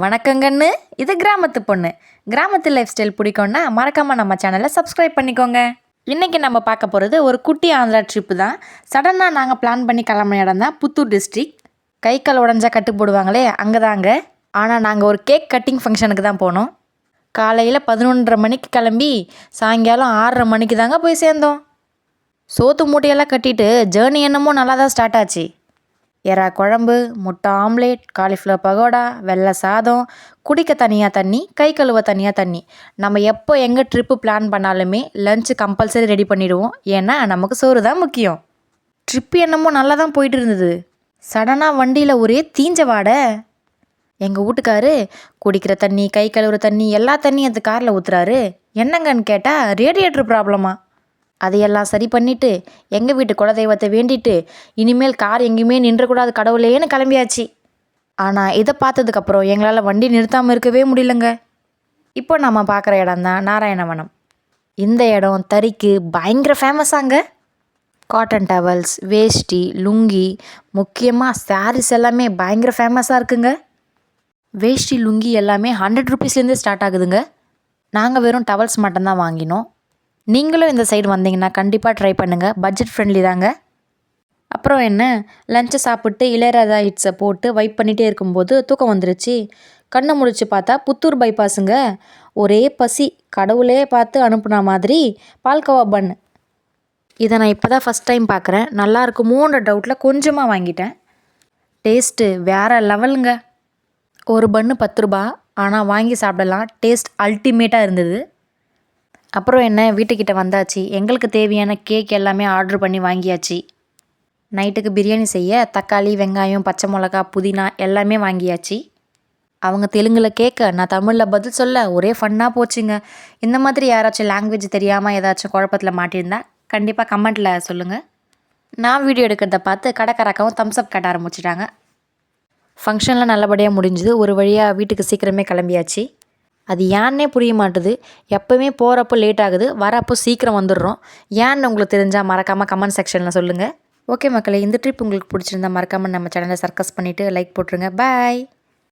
வணக்கங்கன்னு இது கிராமத்து பொண்ணு. கிராமத்து லைஃப் ஸ்டைல் பிடிக்கும்னா மறக்காமல் நம்ம சேனலை சப்ஸ்கிரைப் பண்ணிக்கோங்க. இன்றைக்கி நம்ம பார்க்க போகிறது ஒரு குட்டி ஆந்திரா ட்ரிப்பு தான். சடனாக நாங்கள் பிளான் பண்ணி கிளம்பின இடம் தான் புத்தூர் டிஸ்ட்ரிக். கை கால் உடஞ்சா கட்டு போடுவாங்களே அங்கே தாங்க. ஆனால் நாங்கள் ஒரு கேக் கட்டிங் ஃபங்க்ஷனுக்கு தான் போனோம். காலையில் 11:30 மணிக்கு கிளம்பி சாயங்காலம் 6:30 மணிக்கு தாங்க போய் சேர்ந்தோம். சோத்து மூட்டையெல்லாம் கட்டிட்டு ஜேர்னி என்னமோ நல்லா தான் ஸ்டார்ட் ஆச்சு. எறா குழம்பு, முட்டை ஆம்லேட், காலிஃப்ளவர் பகோடா, வெள்ளை சாதம், குடிக்க தனியாக தண்ணி, கை கழுவ தனியாக தண்ணி. நம்ம எப்போ எங்கே ட்ரிப்பு பிளான் பண்ணாலுமே லஞ்சு கம்பல்சரி ரெடி பண்ணிவிடுவோம். ஏன்னா நமக்கு சோறு தான் முக்கியம். ட்ரிப்பு என்னமோ நல்லா தான் போயிட்டு இருந்தது. சடனாக வண்டியில் ஒரே தீஞ்ச வாடை. எங்கள் வீட்டுக்காரு குடிக்கிற தண்ணி, கை கழுவுற தண்ணி எல்லா தண்ணியும் அந்த காரில் ஊற்றுறாரு. என்னங்கன்னு கேட்டால் ரேடியேட்டர் ப்ராப்ளமா. அதையெல்லாம் சரி பண்ணிவிட்டு எங்கள் வீட்டு குலதெய்வத்தை வேண்டிட்டு இனிமேல் கார் எங்கேயுமே நின்றக்கூடாது கடவுளேன்னு கிளம்பியாச்சு. ஆனால் இதை பார்த்ததுக்கப்புறம் எங்களால் வண்டி நிறுத்தாமல் இருக்கவே முடியலங்க. இப்போ நம்ம பார்க்குற இடம் தான் நாராயணவனம். இந்த இடம் தறிக்கு பயங்கர ஃபேமஸாங்க. காட்டன் டவல்ஸ், வேஷ்டி, லுங்கி, முக்கியமாக சாரீஸ் எல்லாமே பயங்கர ஃபேமஸாக இருக்குங்க. வேஷ்டி லுங்கி எல்லாமே 100 ருபீஸ்லேருந்தே ஸ்டார்ட் ஆகுதுங்க. நாங்கள் வெறும் டவல்ஸ் மட்டும்தான் வாங்கினோம். நீங்களும் இந்த சைடு வந்தீங்கன்னா கண்டிப்பாக ட்ரை பண்ணுங்கள். பட்ஜெட் ஃப்ரெண்ட்லி தாங்க. அப்புறம் என்ன, லஞ்சை சாப்பிட்டு இளையராஜா ஹிட்ஸை போட்டு வைப் பண்ணிகிட்டே இருக்கும்போது தூக்கம் வந்துருச்சு. கண்ணை முடிச்சு பார்த்தா புத்தூர் பைபாஸுங்க. ஒரே பசி, கடவுளே பார்த்து அனுப்புன மாதிரி பால்கோவா பன். இதை நான் இப்போ தான் ஃபஸ்ட் டைம் பார்க்குறேன். நல்லா இருக்குமோன்ற டவுட்டில் கொஞ்சமாக வாங்கிட்டேன். டேஸ்ட்டு வேறு லெவலுங்க. ஒரு பன்னு 10 ரூபா, ஆனால் வாங்கி சாப்பிடலாம். டேஸ்ட் அல்டிமேட்டாக இருந்தது. அப்புறம் என்ன, வீட்டுக்கிட்ட வந்தாச்சு. எங்களுக்கு தேவையான கேக் எல்லாமே ஆர்டர் பண்ணி வாங்கியாச்சு. நைட்டுக்கு பிரியாணி செய்ய தக்காளி, வெங்காயம், பச்சை மிளகா, புதினா எல்லாமே வாங்கியாச்சு. அவங்க தெலுங்கில் கேட்க நான் தமிழில் பதில் சொல்ல ஒரே ஃபன்னாக போச்சுங்க. இந்த மாதிரி யாராச்சும் லாங்குவேஜ் தெரியாமல் ஏதாச்சும் குழப்பத்தில் மாட்டியிருந்தா கண்டிப்பாக கமெண்ட்டில் சொல்லுங்கள். நான் வீடியோ எடுக்கிறத பார்த்து கடைக்காரக்காவும் தம்ஸ்அப் கட்ட ஆரம்பிச்சிட்டாங்க. ஃபங்க்ஷன்லாம் நல்லபடியாக முடிஞ்சுது. ஒரு வழியாக வீட்டுக்கு சீக்கிரமே கிளம்பியாச்சு. அது ஏன்னே புரிய மாட்டுது. எப்போவுமே போகிறப்போ லேட் ஆகுது, வரப்போ சீக்கிரம் வந்துடுறோம். ஏன்னு உங்களுக்கு தெரிஞ்சால் மறக்காமல் கமெண்ட் செக்ஷனில் சொல்லுங்கள். ஓகே மக்களே, இந்த ட்ரிப் உங்களுக்கு பிடிச்சிருந்தா மறக்காமல் நம்ம சேனலை சர்க்கஸ் பண்ணிவிட்டு லைக் போட்டுருங்க. பாய்.